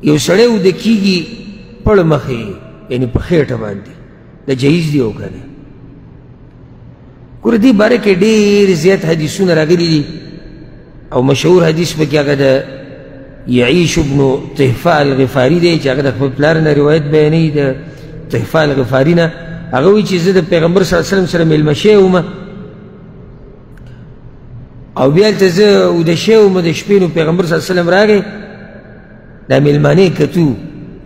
یو سړی وده کېږي پړ مخې یعنې په خېټه باندې دا جایز دی او که نه ګوره دې باره کې ډېر زیات حدیثونه راغلي دي او مشهور حدیث پکې هغه د یعیش ابن طهفه الغفاري دی چې هغه د خپل پلار نه روایت بیانوي د طهفه الغفاري نه هغه وایي چې زه د پیغمبر صلی الله علیه وسلم سره میلمه شوی وم او بیا هلته زه وده شوی وم د شپې نو پیغمبر صلی الله علیه وسلم راغی دا میلمانه یې کتو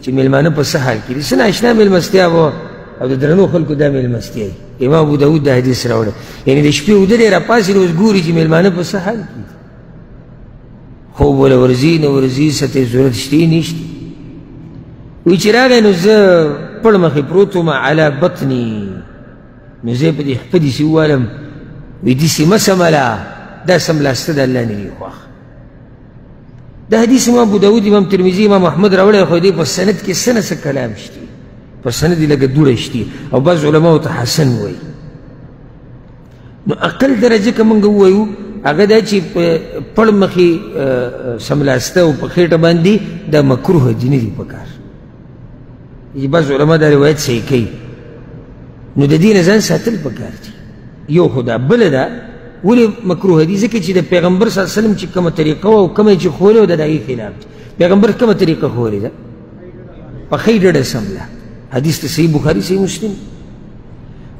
چې میلمانه په څه حال کې دي څه ناشنا میلمستیا وه او د درنو خلکو دا میلمستیا وي امام ابو داود دا حدیث راوړی یعنې د شپې وده دی راپاڅېد اوس ګوري چې میلمانه په څه حال کې دي خوب وله ورځي نه ورځي څه ته ضرورت شته یې نشته وایي چې راغی نو زه پړ مخې پروت وم علی بطني نو زه یې په دې خپه دسې ووالم وایي دسې مه سمله دا سملاسته د الله نه وي خوښ دا حدیث امام ابو داود امام ترمذي امام احمد راوړی خو دې په سند کې څه نه څه کلام شته په سند یې لږه دوړه شته او بعض علماو ته حسن وایي نو اقل درجه که موږ ووایو هغه دا چې په پړ مخې سملاسته او په خېټه باندې دا مکروه دي نه دي پکار چې بعض علما دا روایت صحیح کوي نو د دې نه ځان ساتل پکار دي یو خو دا بله ده ولې مکروه دي ځکه چې د پیغمبر صلی الله علیه وسلم چې کومه طریقه وه او کومه یې چې ښوولې وه د هغې خلاف دي پیغمبر کومه طریقه ښوولې ده په ښۍ ډډه سمله حدیث ته صحیح بخاري صحیح مسلم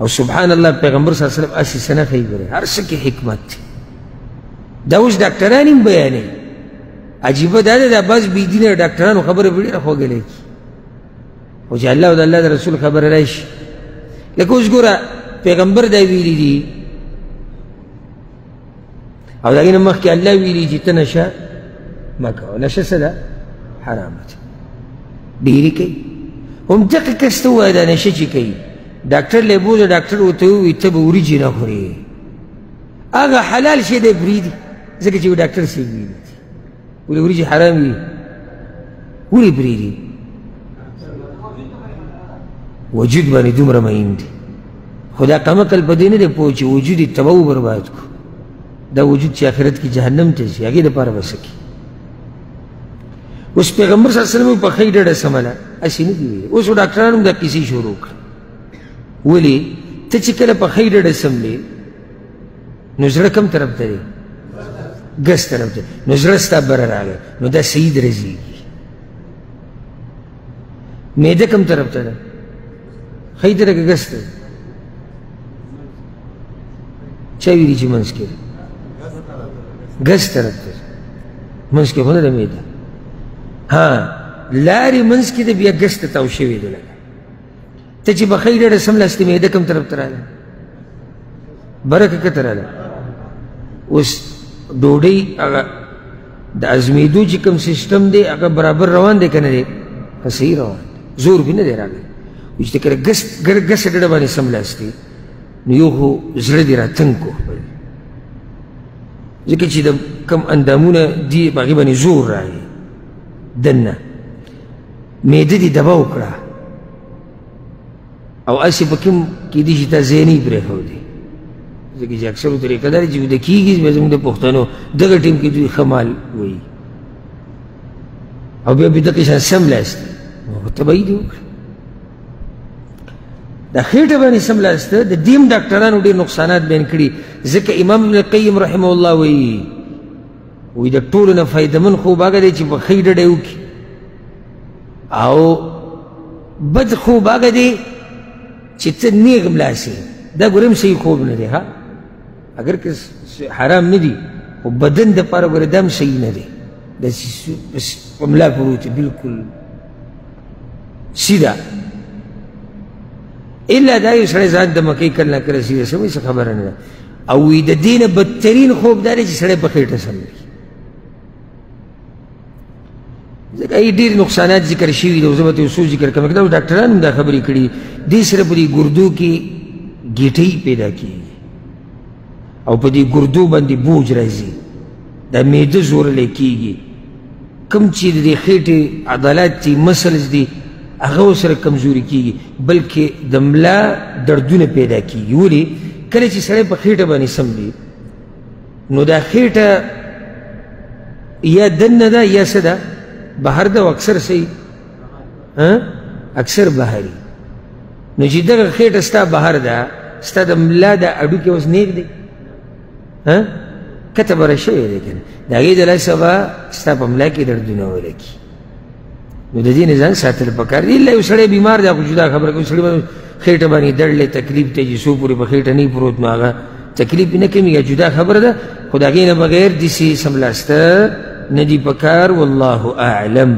او سبحان الله پیغمبر صلی الله علیه وسلم هسې څه نه ښیي ګورې هر څه کې حکمت دی دا اوس ډاکټران هم بیانوي عجیبه دا ده دا بعض بېدینه ډاکټرانو خبره به ډېره خوږلی کي خو چې الله او د الله د رسول خبره راشي لکه اوس ګوره پیغمبر دا ویلي دي او د هغې نه مخکې الله ویلي چې ته نشه مه کوه نشه څه ده حرامه ده ډېرې کوي همدغه کس ته ووایه دا نشه چې کوي ډاکټر لی بوځه ډاکټر ورته ووایي ته به وریجې نه خورې هغه حلال شی دی پرېږدي ځکه چې یو ډاکټر صاحب ویلي دي ولې وریجې حرام وي ولې پرېږدي وجود باندې دومره مین دی خو دا کمقل په دې نه دی پوه چې وجود یې تباه و برباد کړو دا وجود چې آخرت کې جهنم ته ځي هغې دپاره به څه کړي اوس پیغمبر صلی الله علیه وسلم په ښۍ ډډه سمله هسې نه دي ویلي اوس ډاکټران هم دا کیسې شروع کړه ولې ته چې کله په ښۍ ډډه سملې نو زړه کوم طرف ته دی ګس طرف ته نو زړه ستا بره راغی نو دا صحیح درځېږي معده کوم طرف ته ده ښۍ ته ده که ګس ته ده چا ویلي چې منځ کې ده ګس طرف ته منځ کې خو نه ده معده ها لارې منځ کې ده بیا ګس ته تاو شوې ده لکه ته چې په ښۍ ډډه سملاستې معده کوم طرف ته راغله بره که کته راغله اوس ډوډۍ هغه د ازمېدو چې کوم سیسټم دی هغه برابر روان دی که نه دی ښه صحیح روان دی زور بې نه دی راغلی وایي چې کله ګسه ډډه باندې سملاستې نو یو خو زړه دې راتنګ کو خپل ځکه چې د کوم اندامونه دي په هغې باندې زور راغی دننه معده دې دبا وکړه او هسې په کوم کیدای شي تا ځای نه یې پرېښودی ځکه چې اکثرو طریقه دا دی چې وده کېږي بیا زموږ د پښتنو دغه ټیم کې دوی ښه مال وایي او بیا دغه شان سملاستې نو تباهي دې وکړه دا خېټه باندې سملاسته د دې هم ډاکټرانو ډېر نقصانات بیان کړي ځکه امام ابن القیم رحمه الله وایي د ټولو نه فایدهمن خوب هغه دی چې په ښۍ ډډه وکړي او بد خوب هغه دی چې ته نیغ ملاسې دا ګوره هم صحیح خوب نه دی ها اگر که حرام نه دي خو بدن دپاره ګوره دا هم صحیح نه دی داسې په ملا پروت بلکل سیده الا دا یو سړی ځان دمه کوي کله نه کله سیده سموي څه خبره نه ده او وی د دې نه بدترین خوب دا دی چې سړی په خېټه سموي ځکه ای ډېر نقصانات ذکر شوي دي او زه به ته یو څو ذکر کوم دا ډاکټران هم دا خبرې کړي دې سره په دې ګردو کې ګیټۍ پیدا کېږي او په دې ګردو باندې بوج راځي دا معده زورلی کېږي کوم چې د دې خېټې عضلات دي مسلز دي هغه ورسره کمزوري کېږي بلکې د ملا دردونه پیدا کېږي ولې کله چې سړی په خېټه باندې سملي نو دا خېټه یا دننه ده یا څه ده بهر ده او اکثر صحیح اکثر بهري نو چې دغه خېټه ستا بهر ده ستا د ملا د اډوکې اوس نیغ دی کته بره شوی دی که نه د هغې د لاسه به ستا په ملا کې دردونه ولګي نو د دې نه ځان ساتل پکار دي الا یو سړی بیمار دی خو جدا خبره کوي سړي به خېټه باندې دړلی تکلیف دی چې څو پورې په خېټه نه پروت نو هغه تکلیف نه کمیږي جدا خبره ده خو د هغې نه بغیر داسې سملاسته نه دي پکار والله اعلم